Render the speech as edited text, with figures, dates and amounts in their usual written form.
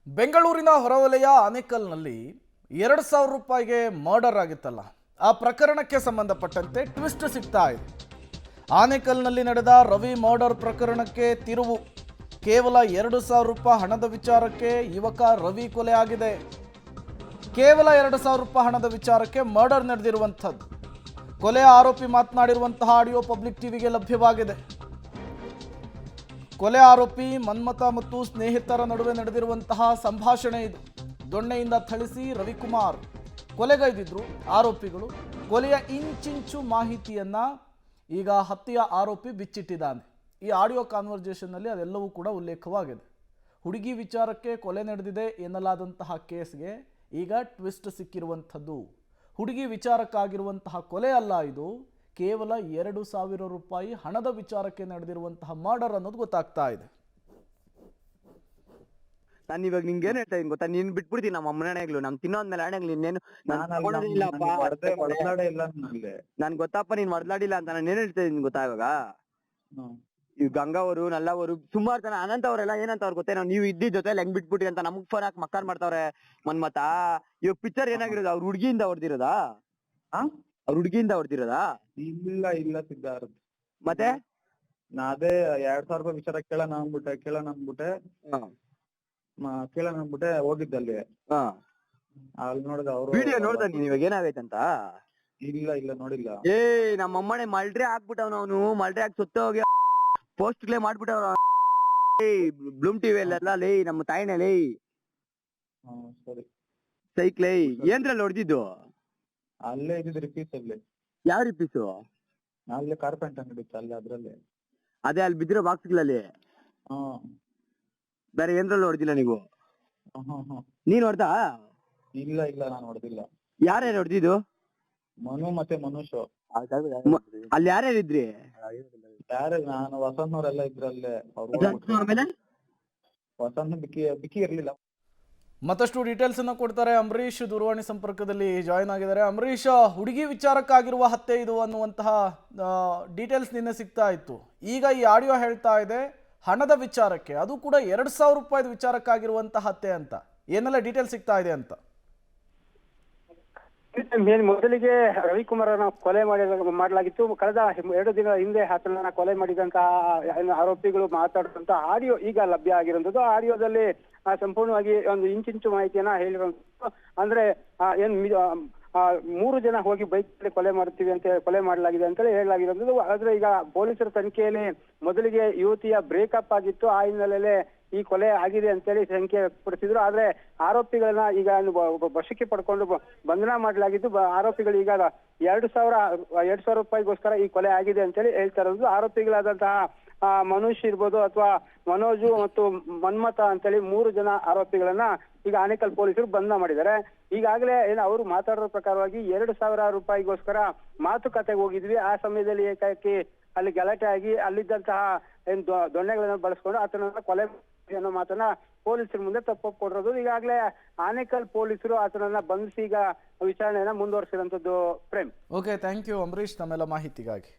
ಬೆಂಗಳೂರಿನ ಹೊರವಲಯ ಆನೇಕಲ್ನಲ್ಲಿ 2,000 ರೂಪಾಯಿಗೆ ಮರ್ಡರ್ ಆಗಿತ್ತಲ್ಲ, ಆ ಪ್ರಕರಣಕ್ಕೆ ಸಂಬಂಧಪಟ್ಟಂತೆ ಟ್ವಿಸ್ಟ್ ಸಿಗ್ತಾ ಇದೆ. ಆನೇಕಲ್ನಲ್ಲಿ ನಡೆದ ರವಿ ಮರ್ಡರ್ ಪ್ರಕರಣಕ್ಕೆ ತಿರುವು. ಕೇವಲ 2,000 ರೂಪಾಯಿ ಹಣದ ವಿಚಾರಕ್ಕೆ ಯುವಕ ರವಿ ಕೊಲೆ ಆಗಿದೆ. ಕೇವಲ 2,000 ರೂಪಾಯಿ ಹಣದ ವಿಚಾರಕ್ಕೆ ಮರ್ಡರ್ ನಡೆದಿರುವಂಥದ್ದು. ಕೊಲೆಯ ಆರೋಪಿ ಮಾತನಾಡಿರುವಂತಹ ಆಡಿಯೋ ಪಬ್ಲಿಕ್ ಟಿವಿಗೆ ಲಭ್ಯವಾಗಿದೆ. ಕೊಲೆ ಆರೋಪಿ ಮನ್ಮಥ ಮತ್ತು ಸ್ನೇಹಿತರ ನಡುವೆ ನಡೆದಿರುವಂತಹ ಸಂಭಾಷಣೆ ಇದು. ದೊಣ್ಣೆಯಿಂದ ಥಳಿಸಿ ರವಿಕುಮಾರ್ ಕೊಲೆಗೈದಿದ್ರು ಆರೋಪಿಗಳು. ಕೊಲೆಯ ಇಂಚಿಂಚು ಮಾಹಿತಿಯನ್ನ ಈಗ ಹತ್ಯೆಯ ಆರೋಪಿ ಬಿಚ್ಚಿಟ್ಟಿದ್ದಾನೆ. ಈ ಆಡಿಯೋ ಕಾನ್ವರ್ಜೇಷನ್ನಲ್ಲಿ ಅದೆಲ್ಲವೂ ಕೂಡ ಉಲ್ಲೇಖವಾಗಿದೆ. ಹುಡುಗಿ ವಿಚಾರಕ್ಕೆ ಕೊಲೆ ನಡೆದಿದೆ ಎನ್ನಲಾದಂತಹ ಕೇಸ್ಗೆ ಈಗ ಟ್ವಿಸ್ಟ್ ಸಿಕ್ಕಿರುವಂಥದ್ದು. ಹುಡುಗಿ ವಿಚಾರಕ್ಕಾಗಿರುವಂತಹ ಕೊಲೆ ಅಲ್ಲ ಇದು, ಕೇವಲ 2,000 ರೂಪಾಯಿ ಹಣದ ವಿಚಾರಕ್ಕೆ ನಡೆದಿರುವಂತಹ ಮರ್ಡರ್ ಅನ್ನೋದು ಗೊತ್ತಾಗ್ತಾ ಇದೆ. ನಾನು ಇವಾಗ ನಿಂಗೆ ಏನ್ ಹೇಳ್ತಾ ಇದೀನಿ ಗೊತ್ತಾ, ನೀನ್ ಬಿಟ್ಬಿಡ್ತೀನಿ ನಮ್ಮ ಅಮ್ಮನ ಹಣೆಗಳು, ನಮ್ ತಿನ್ನೋದ್ಮೇಲೆ ಹಣೆಗಳು ಇನ್ನೇನು ನನ್ ಗೊತ್ತಪ್ಪ, ನೀನ್ ಹೊಡೆದಾಡಿಲ್ಲ ಅಂತ ನಾನು ಏನ್ ಹೇಳ್ತಾ ಇದೀನಿ ಗೊತ್ತಾ. ಇವಾಗ ಈ ಗಂಗಾವರು ನಲ್ಲವರು ಸುಮಾರು ಜನ ಅನಂತ ಅವರೆಲ್ಲ ಏನಂತ ಅವ್ರು ಗೊತ್ತೇನೋ, ನೀವು ಇದ್ದಿ ಜೊತೆ ಹೆಂಗ್ ಬಿಟ್ಬಿಟ್ರಿ ಅಂತ ನಮಗ್ ಫೋನ್ ಹಾಕಿ ಮಕ್ಕಾರ್ ಮಾಡ್ತಾವ್ರೆ ಮನ್ಮತ. ಇವಾಗ ಪಿಕ್ಚರ್ ಏನಾಗಿರೋದು, ಅವ್ರ ಹುಡ್ಗಿಯಿಂದ ಹೊಡೆದಿರೋದಾ? ಅವ್ರ ಹುಡ್ಗಿಯಿಂದ ಹೊಡೆದಿರೋದಾ? ಇಲ್ಲ ಇಲ್ಲ ಸಿದ್ಧಾರ್ಥ, ಮತ್ತೆ ಅದೇ 2,000 ರೂಪಾಯಿ ವಿಚಾರ ಕೇಳೋಣ ಅಂದ್ಬಿಟ್ಟೆ ಹೋಗಿದ್ದಲ್ಲಿ. ಅಲ್ಲಿ ನೋಡಿದ ಅವ್ರು ವಿಡಿಯೋ ನೋಡ್ದ ನೀನ್ ಇವಾಗ ಏನಾಗೈತಂತ? ಇಲ್ಲ ನೋಡಿಲ್ಲ. ನಮ್ಮ ಅಮ್ಮನೆ ಮಲ್ಡ್ರೆ ಹಾಕ್ಬಿಟ್ಟವ್ನ, ಅವನು ಮಲ್ಡ್ರೆ ಹಾಕಿ ಸುತ್ತ ಹೋಗಿ ಪೋಸ್ಟ್ ಕ್ಲೇ ಮಾಡ್ಬಿಟ್ಟವ್ರ. ಬ್ಲೂಮ್ ಟಿವಿ ಅಲ್ಲೆಲ್ಲ ಲೇ ನಮ್ಮ ತಾಯಿನೇ ಲೇ ಸರಿ ಸೈಕ್ಲೇ ಏನ್ರಲ್ಲಿ ಹೊಡೆದಿದ್ದು? ಅಲ್ಲೇ ಇದ್ದಿದ್ದು ರಿಪೀಸ್ ಅಲ್ಲಿ. ಯಾವ ರಿಪೀಸು? ಅಲ್ಲೇ ಕಾರ್ಪೆಂಟ್ ಅಂಗಡಿ ಇತ್ತು ಅಲ್ಲೇ ಅದ್ರಲ್ಲಿ. ಅದೇ ಅಲ್ಲಿ ಬಿದ್ದಿರೋ ಬಾಕ್ಸ್ಗಳಲ್ಲಿ? ಬೇರೆ ಏನ್ರಲ್ಲಿ ಹೊಡೆದಿಲ್ಲ ನೀವು? ನೀನ್ ಹೊಡೆದಾ? ಇಲ್ಲ ನಾನು ಹೊಡೆದಿಲ್ಲ. ಯಾರ್ಯಾರು ಹೊಡೆದಿದ್ದು? ಮನು ಮತ್ತೆ ಮನುಷ್. ಅಲ್ಲಿ ಯಾರ್ಯಾರು ಇದ್ರಿ? ನಾನು ವಸಂತವ್ರೆಲ್ಲ ಇದ್ರಲ್ಲೇ. ಆಮೇಲೆ ವಸಂತ ಬಿಕ್ಕಿ ಇರ್ಲಿಲ್ಲ. ಮತ್ತಷ್ಟು ಡೀಟೇಲ್ಸ್ ಅನ್ನು ಕೊಡ್ತಾರೆ ಅಂಬರೀಷ್. ದೂರವಾಣಿ ಸಂಪರ್ಕದಲ್ಲಿ ಜಾಯ್ನ್ ಆಗಿದ್ದಾರೆ. ಅಂಬರೀಷ್, ಹುಡುಗಿ ವಿಚಾರಕ್ಕಾಗಿರುವ ಹತ್ಯೆ ಇದು ಅನ್ನುವಂತಹ ಡೀಟೇಲ್ಸ್ ನಿನ್ನೆ ಸಿಗ್ತಾ ಇತ್ತು. ಈಗ ಈ ಆಡಿಯೋ ಹೇಳ್ತಾ ಇದೆ ಹಣದ ವಿಚಾರಕ್ಕೆ, ಅದು ಕೂಡ 2,000 ರೂಪಾಯಿ ವಿಚಾರಕ್ಕಾಗಿರುವಂತಹ ಹತ್ಯೆ ಅಂತ. ಏನೆಲ್ಲ ಡೀಟೇಲ್ಸ್ ಸಿಗ್ತಾ ಇದೆ ಅಂತ? ಮೊದಲಿಗೆ ರವಿಕುಮಾರನ ಕೊಲೆ ಮಾಡಲಾಗಿತ್ತು. ಕಳೆದ 2 ದಿನಗಳ ಹಿಂದೆ ಆತನನ್ನ ಕೊಲೆ ಮಾಡಿದಂತಹ ಆರೋಪಿಗಳು ಮಾತಾಡುವಂತ ಆಡಿಯೋ ಈಗ ಲಭ್ಯ ಆಗಿರುವಂತದ್ದು. ಆಡಿಯೋದಲ್ಲಿ ಸಂಪೂರ್ಣವಾಗಿ ಒಂದು ಇಂಚಿಂಚು ಮಾಹಿತಿಯನ್ನ ಹೇಳಿರುವಂತದ್ದು. ಅಂದ್ರೆ 3 ಜನ ಹೋಗಿ ಬೈಕ್ ಕೊಲೆ ಮಾಡಲಾಗಿದೆ ಅಂತೇಳಿ ಹೇಳಲಾಗಿರುವಂತದ್ದು. ಆದ್ರೆ ಈಗ ಪೊಲೀಸರ ತನಿಖೆಯಲ್ಲಿ ಮೊದಲಿಗೆ ಯುವತಿಯ ಬ್ರೇಕಪ್ ಆಗಿತ್ತು, ಆ ಹಿನ್ನೆಲೆಯಲ್ಲಿ ಈ ಕೊಲೆ ಆಗಿದೆ ಅಂತೇಳಿ ಸಂಖ್ಯೆ ವ್ಯಕ್ತಪಡಿಸಿದ್ರು. ಆದ್ರೆ ಆರೋಪಿಗಳನ್ನ ಈಗ ವಶಕ್ಕೆ ಪಡ್ಕೊಂಡು ಬಂಧನ ಮಾಡಲಾಗಿದ್ದು. ಆರೋಪಿಗಳು ಈಗ 2,000 ರೂಪಾಯಿಗೋಸ್ಕರ ಈ ಕೊಲೆ ಆಗಿದೆ ಅಂತೇಳಿ ಹೇಳ್ತಾ ಇರೋದು. ಆರೋಪಿಗಳಾದಂತಹ ಮನುಷ್ ಇರ್ಬೋದು ಅಥವಾ ಮನೋಜು ಮತ್ತು ಮನ್ಮಥ ಅಂತೇಳಿ 3 ಜನ ಆರೋಪಿಗಳನ್ನ ಈಗ ಆನೇಕಲ್ ಪೊಲೀಸರು ಬಂಧನ ಮಾಡಿದ್ದಾರೆ. ಈಗಾಗಲೇ ಅವರು ಮಾತಾಡೋ ಪ್ರಕಾರವಾಗಿ 2,000 ರೂಪಾಯಿಗೋಸ್ಕರ ಮಾತುಕತೆಗೆ ಹೋಗಿದ್ವಿ. ಆ ಸಮಯದಲ್ಲಿ ಏಕಾಏಕಿ ಅಲ್ಲಿ ಗಲಾಟೆ ಆಗಿ ಅಲ್ಲಿದ್ದಂತಹ ದೊಣ್ಣೆಗಳನ್ನ ಬಳಸ್ಕೊಂಡು ಆತನನ್ನ ಕೊಲೆ ಅನ್ನೋ ಮಾತನ್ನ ಪೊಲೀಸರ ಮುಂದೆ ತಪ್ಪೊಪ್ಪಿಕೊಂಡಿರೋದು. ಈಗಾಗಲೇ ಆನೇಕಲ್ ಪೊಲೀಸರು ಆತನನ್ನ ಬಂಧಿಸಿ ಈಗ ವಿಚಾರಣೆಯನ್ನ ಮುಂದುವರಿಸಿರುವಂತದ್ದು. Prem. Okay, thank you Ambarish, ನಮ್ಮೆಲ್ಲ ಮಾಹಿತಿಗಾಗಿ.